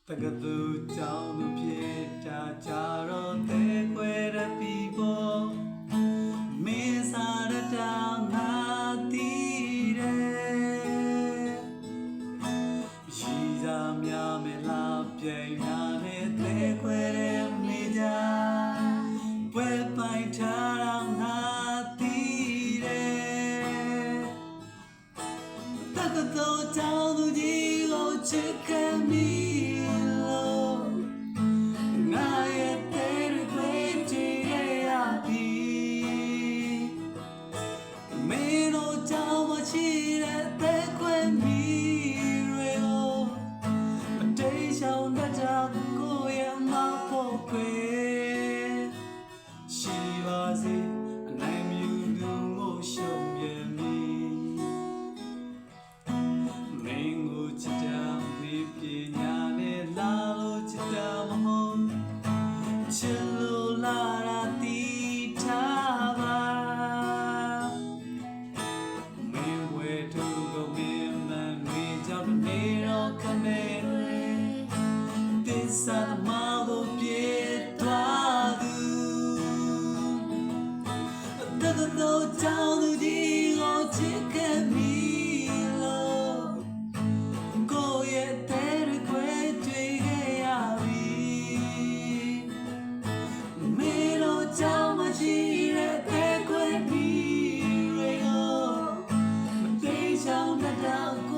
တကသူကြောင့်သူဖြစ်တာကြတော့တဲ့ခွဲရပြီပေါ်မင်းစားရတာငါတီးတယ်ရှိစားများမလားပြိုင်နာနဲ့တဲ့ခွဲရမိကြဝဲပိုင်ထားတာငါတီးတယ်တကသူကြောင့်သူကြီးကိုချစ်ခဲ့မိကိုရမဖို့ခွေရှိပါစေအနိုင်မြူသူမို့ရှုံးပြမီမင်းကိုချစ်တာမေးပညာနဲ့လာလို့ချစ်တာမဟုတ်ချစ်လို့လာတာတီးထားပါမင်းဝဲသူကိုမင်းမန်မေးကြောင့်နေတော့ခမဲစာမကိုပြေသွားသူတကတော့ကြောင့်သူဒီကိုချစ်ခဲ့မိလို့ကိုရဲ့တဲ့ခွေတွေ့ခဲ့ရပြီမေလို့ကြောင့်မရှိတဲ့တဲ့ခွေပြီးတွေကိုမသိချောင်းတတ်